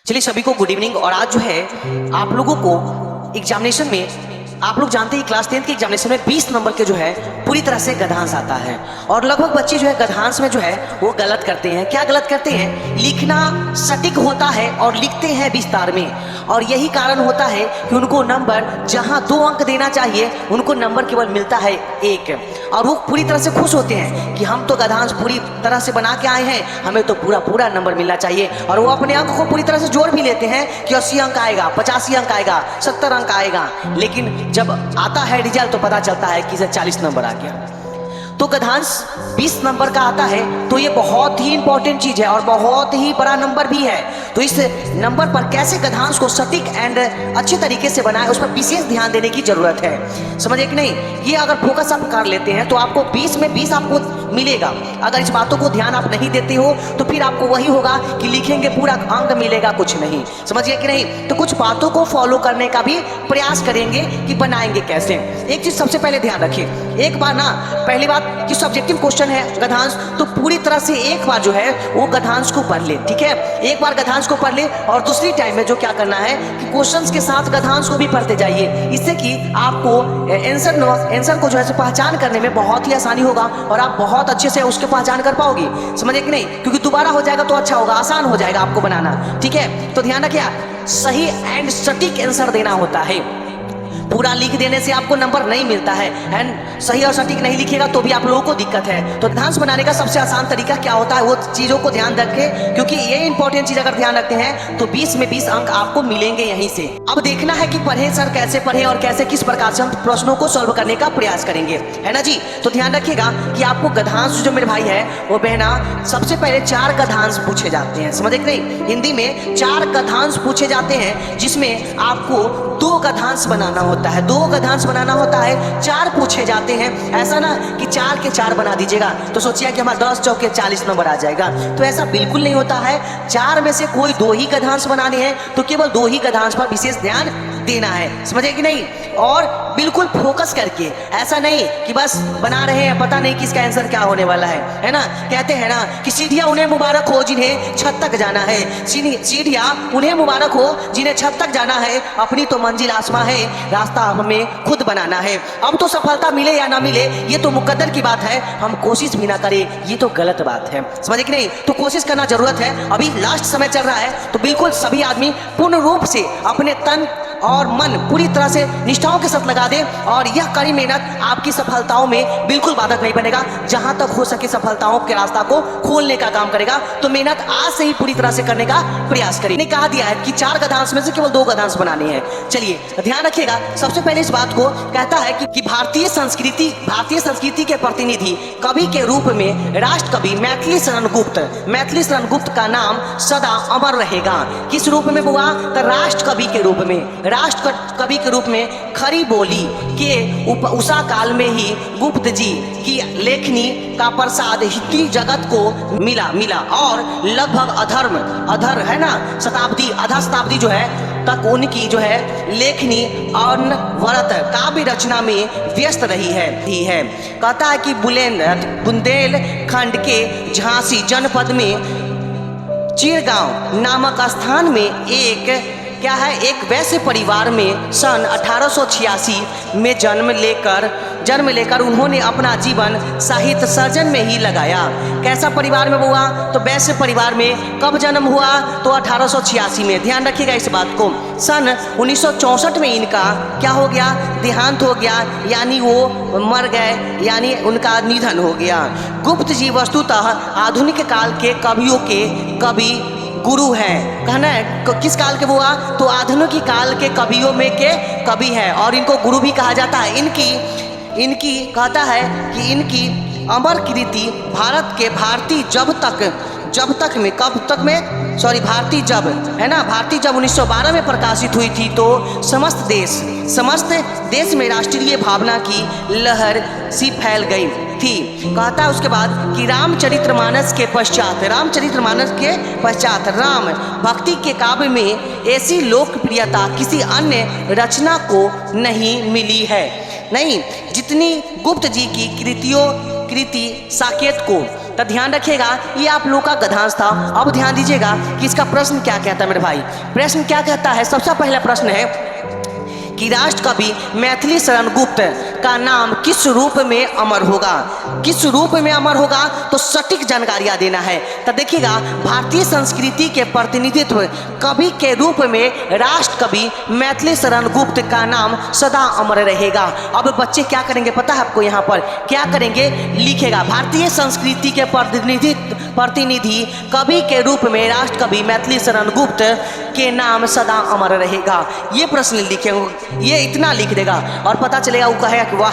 चलिए सभी को गुड इवनिंग। और आज जो है आप लोगों को एग्जामिनेशन में, आप लोग जानते हैं क्लास 10 के एग्जामिनेशन में 20 नंबर के जो है पूरी तरह से गद्यांश आता है और लगभग बच्चे जो है गद्यांश में जो है वो गलत करते हैं। क्या गलत करते हैं? लिखना सटीक होता है और लिखते हैं विस्तार में, और यही कारण होता है कि उनको नंबर जहां 2 अंक देना चाहिए उनको नंबर केवल मिलता है 1, और वो पूरी तरह से खुश होते हैं कि हम तो गद्यांश पूरी तरह से बना के आए हैं, हमें तो पूरा नंबर मिलना चाहिए। और वो अपने अंक को पूरी तरह से जोड़ भी लेते हैं कि 80 अंक आएगा, 85 अंक आएगा, 70 अंक आएगा, लेकिन जब आता है रिजल्ट तो पता चलता है कि इसे 40 नंबर आ गया। तो गद्यांश 20 नंबर का आता है तो ये बहुत ही इंपॉर्टेंट चीज है और बहुत ही बड़ा नंबर भी है। तो इस नंबर पर कैसे गद्यांश को सटीक एंड अच्छे तरीके से बनाए उस पर विशेष ध्यान देने की जरूरत है। समझे कि नहीं? ये अगर फोकस आप कर लेते हैं तो आपको 20 में 20 आपको मिलेगा। अगर इस बातों को ध्यान आप नहीं देते हो तो फिर आपको वही होगा कि लिखेंगे पूरा अंक मिलेगा, कुछ नहीं। समझिए कि नहीं? तो कुछ बातों को फॉलो करने का भी प्रयास करेंगे कि बनाएंगे कैसे। एक चीज सबसे पहले ध्यान रखिए, एक बार ना, पहली बात कि सब्जेक्टिव क्वेश्चन है गद्यांश, तो पूरी तरह से एक बार जो है वो गद्यांश को पढ़ ले, ठीक है? एक बार गद्यांश को पढ़ ले और दूसरी टाइम में जो क्या करना है कि क्वेश्चंस के साथ गद्यांश को भी पढ़ते जाइए। इससे कि आपको आंसर को जो है पहचान करने में बहुत ही आसानी होगा और आप बहुत अच्छे से उसके पहचान कर पाओगे। समझे कि नहीं? क्योंकि दोबारा हो जाएगा तो अच्छा होगा, आसान हो जाएगा आपको बनाना, ठीक है? तो ध्यान रखिए, सही एंड सटीक आंसर देना होता है। पूरा लिख देने से आपको नंबर नहीं मिलता है, एंड सही और सटीक नहीं लिखिएगा तो भी आप लोगों को दिक्कत है। तो गद्यांश बनाने का सबसे आसान तरीका क्या होता है वो चीजों को ध्यान रखें, क्योंकि ये इंपॉर्टेंट चीज अगर ध्यान रखते हैं तो 20 में 20 अंक आपको मिलेंगे यहीं से। अब देखना है कि पढ़े सर कैसे पढ़े और कैसे किस प्रकार से हम प्रश्नों को सॉल्व करने का प्रयास करेंगे, है ना जी? तो ध्यान रखिएगा कि आपको गद्यांश जो मेरे भाई है वो बहना, सबसे पहले 4 गद्यांश पूछे जाते हैं। समझे कि नहीं? हिंदी में 4 गद्यांश पूछे जाते हैं जिसमें आपको 2 गद्यांश बनाना होता है, 2 गद्यांश बनाना होता है, 4 पूछे जाते हैं। ऐसा ना कि 4 के 4 बना दीजिएगा तो सोचिए कि हमारा 10 चौके 40 नंबर आ जाएगा, तो ऐसा बिल्कुल नहीं होता है। 4 में से कोई 2 ही गद्यांश बनाने हैं तो केवल 2 ही गद्यांश पर विशेष ध्यान देना है। समझे कि नहीं? और बिल्कुल फोकस करके, ऐसा नहीं कि बस बना रहे हैं पता नहीं किसका आंसर क्या होने वाला है ना? कहते हैं ना कि सीढ़ियां उन्हें मुबारक हो जिन्हें छत तक जाना है, सीढ़ियां उन्हें मुबारक हो जिन्हें छत तक जाना है, अपनी तो मंजिल आसमां है, रास्ता हमें खुद बनाना है। अब तो सफलता मिले या ना मिले ये तो मुकद्दर की बात है, हम कोशिश भी ना करें ये तो गलत बात है। समझे कि नहीं? तो कोशिश करना जरूरत है। अभी लास्ट समय चल रहा है तो बिल्कुल सभी आदमी पूर्ण रूप से अपने तन और मन पूरी तरह से निष्ठाओं के साथ लगा दे, और यह कड़ी मेहनत आपकी सफलताओं में बिल्कुल बाधक नहीं बनेगा। जहां तक हो सके सफलताओं के रास्ता को खोलने का काम करेगा। तो मेहनत आज से ही पूरी तरह से करने का प्रयास करिए। ने कहा दिया है कि 4 गद्यांश में से केवल 2 गद्यांश बनाने हैं। चलिए ध्यान रखिएगा, सबसे पहले इस बात को कहता है कि भारतीय संस्कृति के प्रतिनिधि कवि के रूप में राष्ट्र कवि मैथिली शरण गुप्त का नाम सदा अमर रहेगा। किस रूप में हुआ? तो राष्ट्र कवि के रूप में, राष्ट्र कवि के रूप में खरी बोली के उषा काल में ही गुप्त जी की लेखनी का प्रसाद हिंदी जगत को मिला और लगभग अधर है ना आधा शताब्दी जो है तक उनकी जो है लेखनी और वरत काव्य रचना में व्यस्त रही है। कहता है कि बुंदेलखंड के झांसी जनपद में चिरगांव नामक स्थान में एक वैश्य परिवार में सन 1886 में जन्म लेकर उन्होंने अपना जीवन साहित्य सर्जन में ही लगाया। कैसा परिवार में हुआ? तो वैश्य परिवार में। कब जन्म हुआ? तो 1886 में। ध्यान रखिएगा इस बात को। सन 1964 में इनका क्या हो गया? देहांत हो गया, यानी वो मर गए, यानी उनका निधन हो गया। गुप्त जी वस्तुतः आधुनिक काल के कवियों के कवि गुरु हैं। कहना है किस काल के हुआ? तो आधुनिक काल के कवियों में के कवि है और इनको गुरु भी कहा जाता है। इनकी कहता है कि इनकी अमर कृति भारतीय जब 1912 में प्रकाशित हुई थी तो समस्त देश में राष्ट्रीय भावना की लहर सी फैल गई थी। कहता है उसके बाद कि रामचरितमानस के पश्चात राम भक्ति के काव्य में ऐसी लोकप्रियता किसी अन्य रचना को नहीं मिली है, नहीं जितनी गुप्त जी की कृतियों कृति साकेत को। तो ध्यान रखिएगा ये आप लोग का गद्यांश था। अब ध्यान दीजिएगा कि इसका प्रश्न क्या कहता है मेरे भाई। प्रश्न क्या कहता है, सबसे पहला प्रश्न है कि राष्ट्रकवि मैथिली शरण गुप्त का नाम किस रूप में अमर होगा। किस रूप में अमर होगा, तो सटीक जानकारियां देना है। तो देखिएगा भारतीय संस्कृति के प्रतिनिधित्व कवि के रूप में राष्ट्रकवि मैथिली शरण गुप्त का नाम सदा अमर रहेगा। अब बच्चे क्या करेंगे पता है आपको, यहाँ पर क्या करेंगे, लिखेगा भारतीय संस्कृति के प्रतिनिधि कवि के रूप में राष्ट्रकवि मैथिली शरण गुप्त के नाम सदा अमर रहेगा। ये प्रश्न लिखेंगे, ये इतना लिख देगा और पता चलेगा, वो कहेगा कि वाह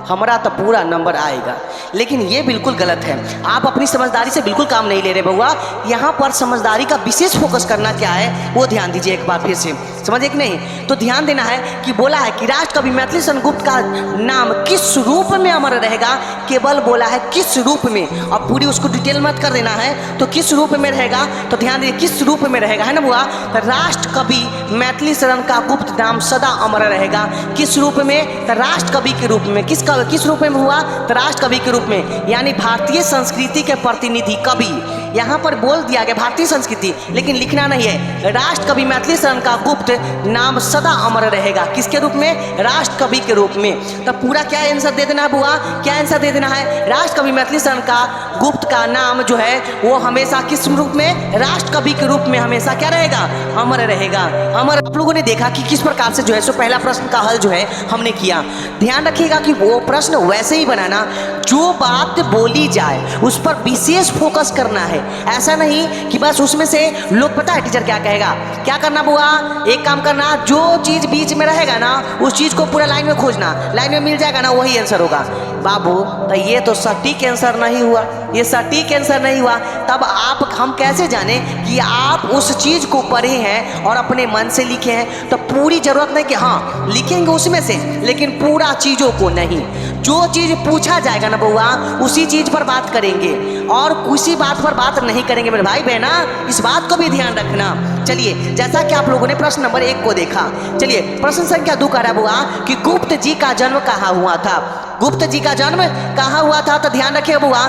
हमारा तो पूरा नंबर आएगा। लेकिन ये बिल्कुल गलत है। आप अपनी समझदारी से बिल्कुल काम नहीं ले रहे बउआ। यहाँ पर समझदारी का विशेष फोकस करना क्या है वो ध्यान दीजिए एक बार फिर से, समझे कि नहीं। तो ध्यान देना है कि बोला है कि राष्ट्रकवि मैथिली शरण गुप्त का नाम किस रूप में अमर रहेगा, केवल बोला है किस रूप में। अब पूरी उसको डिटेल मत कर देना है। तो किस रूप में रहेगा, तो ध्यान दीजिए किस रूप में रहेगा, है ना बुआ। तो राष्ट्रकवि मैथिली शरण का गुप्त नाम सदा अमर रहेगा। किस रूप में, तो राष्ट्रकवि के रूप में। किस रूप में हुआ, तो राष्ट्रकवि के रूप में, यानी भारतीय संस्कृति के प्रतिनिधि कवि। यहाँ पर बोल दिया गया भारतीय संस्कृति, लेकिन लिखना नहीं है। राष्ट्रकवि मैथिली शरण का गुप्त नाम सदा अमर रहेगा। किसके रूप में, राष्ट्रकवि के रूप में। तो पूरा क्या आंसर दे देना है बुआ, क्या आंसर दे देना है, राष्ट्रकवि मैथिली शरण का गुप्त का नाम जो है वो हमेशा किस रूप में, राष्ट्रकवि के रूप में हमेशा क्या रहेगा, अमर रहेगा। अमर। आप लोगों ने देखा कि किस प्रकार से जो है सो पहला प्रश्न का हल जो है हमने किया। ध्यान रखिएगा कि वो प्रश्न वैसे ही बनाना, जो बात बोली जाए उस पर विशेष फोकस करना है। ऐसा नहीं कि बस उसमें से लोग, पता है टीचर क्या कहेगा, क्या करना बुआ, एक काम करना, जो चीज बीच में रहेगा ना उस चीज को पूरा लाइन में खोजना, लाइन में मिल जाएगा ना वही आंसर होगा। बाबू तो ये तो सटीक आंसर नहीं हुआ, ये सटीक आंसर नहीं हुआ। तब हम कैसे जाने कि आप उस चीज को पढ़े हैं और अपने मन से लिखे हैं। तो पूरी जरूरत नहीं कि हाँ लिखेंगे उसमें से, लेकिन पूरा चीजों को नहीं। जो चीज पूछा जाएगा ना बउआ उसी चीज पर बात करेंगे और किसी बात पर बात नहीं करेंगे मेरे भाई बहना, इस बात को भी ध्यान रखना। चलिए जैसा कि आप लोगों ने प्रश्न नंबर 1 को देखा, चलिए प्रश्न संख्या 2 कह रहा बुआ कि गुप्त जी का जन्म कहाँ हुआ था। गुप्त जी का जन्म कहाँ हुआ था, तो ध्यान रखिए बुआ,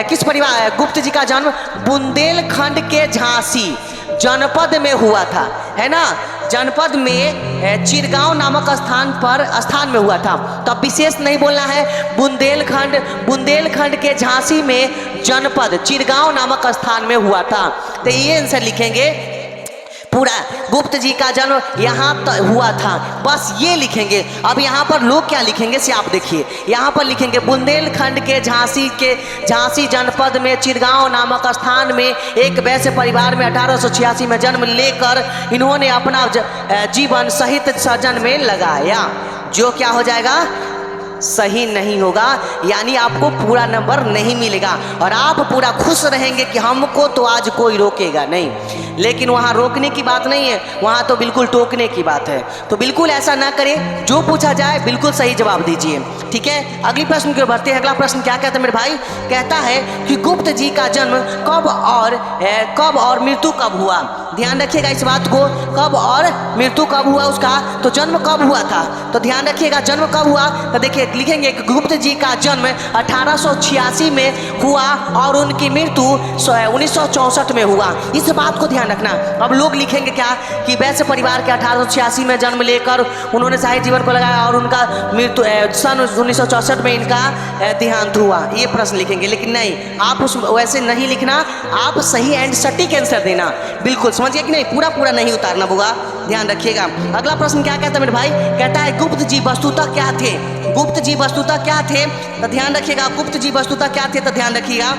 किस परिवार, गुप्त जी का जन्म बुंदेलखंड के झांसी जनपद में हुआ था, है ना। जनपद में चिरगांव नामक स्थान में हुआ था। तब विशेष नहीं बोलना है, बुंदेलखंड के झांसी में जनपद चिरगांव नामक स्थान में हुआ था। तो ये आंसर लिखेंगे पूरा, गुप्त जी का जन्म यहाँ हुआ था, बस ये लिखेंगे। अब यहाँ पर लोग क्या लिखेंगे से आप देखिए, यहाँ पर लिखेंगे बुंदेलखंड के झांसी जनपद में चिरगांव नामक स्थान में एक वैश्य परिवार में 1886 में जन्म लेकर इन्होंने अपना जीवन साहित्य सर्जन में लगाया। जो क्या हो जाएगा, सही नहीं होगा, यानी आपको पूरा नंबर नहीं मिलेगा और आप पूरा खुश रहेंगे कि हमको तो आज कोई रोकेगा नहीं। लेकिन वहाँ रोकने की बात नहीं है, वहाँ तो बिल्कुल टोकने की बात है। तो बिल्कुल ऐसा ना करें, जो पूछा जाए बिल्कुल सही जवाब दीजिए, ठीक है। अगली प्रश्न की ओर बढ़ते हैं। अगला प्रश्न क्या कहता है मेरे भाई, कहता है कि गुप्त जी का जन्म कब और मृत्यु कब हुआ। ध्यान रखिएगा इस बात को, कब और मृत्यु कब हुआ उसका, तो जन्म कब हुआ था, तो ध्यान रखिएगा जन्म कब हुआ। तो देखिए लिखेंगे कि गुप्त जी का जन्म 1886 में हुआ और उनकी मृत्यु 1964 में हुआ। इस बात को ध्यान रखना। अब लोग लिखेंगे क्या कि वैश्य परिवार के 1886 में जन्म लेकर उन्होंने साहित्य जीवन को लगाया और उनका मृत्यु सन 1964 में इनका देहांत हुआ, ये प्रश्न लिखेंगे। लेकिन नहीं, आप उस वैसे नहीं लिखना, आप सही एंड सटीक आंसर देना, बिल्कुल समझिए कि नहीं, पूरा नहीं उतारना होगा, ध्यान रखिएगा। अगला प्रश्न क्या कहता है मेरे भाई, कहता है गुप्त जी वस्तुतः क्या थे। गुप्त जी वस्तुतः क्या थे, तो ध्यान रखिएगा, गुप्त जी वस्तुतः क्या थे, तो ध्यान रखिएगा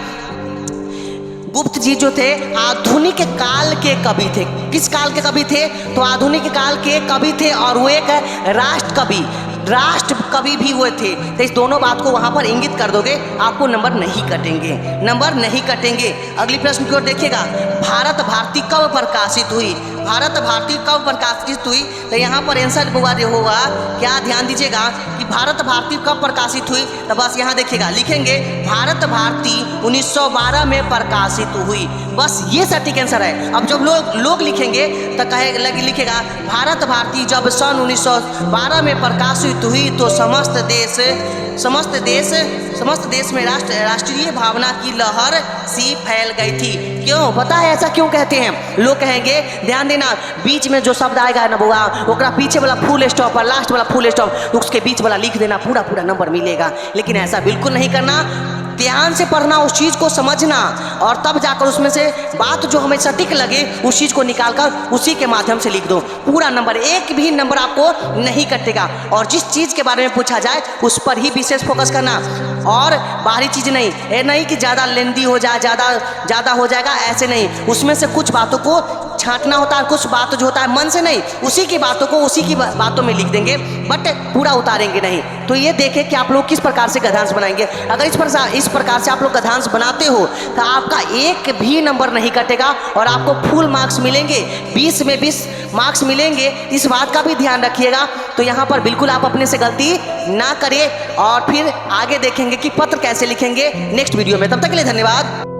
गुप्त जी जो थे आधुनिक काल के कवि थे। किस काल के कवि थे, तो आधुनिक काल के कवि थे और वो एक राष्ट्र कवि भी हुए थे। तो इस दोनों बात को वहां पर इंगित कर दोगे, आपको नंबर नहीं कटेंगे। अगली प्रश्न की ओर देखिएगा, भारत भारती कब प्रकाशित हुई। भारत भारती कब प्रकाशित हुई, तो यहाँ पर आंसर होगा क्या, ध्यान दीजिएगा कि भारत भारती कब प्रकाशित हुई। तो बस यहाँ देखिएगा, लिखेंगे भारत भारती 1912 में प्रकाशित हुई, बस ये सटीक आंसर है। अब जब लोग लिखेंगे तो लिखेगा भारत भारती जब सन 1912 में प्रकाशित हुई तो समस्त देश समस्त देश में राष्ट्रीय भावना की लहर सी फैल गई थी। क्यों पता है ऐसा क्यों कहते हैं? लोग कहेंगे ध्यान देना, बीच में जो शब्द आएगा ना बुआ, ओकरा पीछे वाला फुल स्टॉप और लास्ट वाला फुल स्टॉप, उसके बीच वाला लिख देना, पूरा पूरा नंबर मिलेगा। लेकिन ऐसा बिल्कुल नहीं करना, ध्यान से पढ़ना, उस चीज़ को समझना, और तब जाकर उसमें से बात जो हमें सटीक लगे उस चीज़ को निकालकर उसी के माध्यम से लिख दो। पूरा नंबर, एक भी नंबर आपको नहीं कटेगा। और जिस चीज़ के बारे में पूछा जाए उस पर ही विशेष फोकस करना, और बाहरी चीज़ नहीं। ये नहीं कि ज़्यादा लेंदी हो जाए, ज़्यादा हो जाएगा, ऐसे नहीं। उसमें से कुछ बातों को छांटना होता है, कुछ बात जो होता है मन से नहीं, उसी की बातों को उसी की बातों में लिख देंगे, बट पूरा उतारेंगे नहीं। तो ये देखें कि आप लोग किस प्रकार से गद्यांश बनाएंगे। अगर इस प्रकार से आप लोग गद्यांश बनाते हो तो आपका एक भी नंबर नहीं कटेगा और आपको फुल मार्क्स मिलेंगे, 20 में 20 मार्क्स मिलेंगे। इस बात का भी ध्यान रखिएगा। तो यहाँ पर बिल्कुल आप अपने से गलती ना करिए, और फिर आगे देखेंगे कि पत्र कैसे लिखेंगे नेक्स्ट वीडियो में। तब तक के लिए धन्यवाद।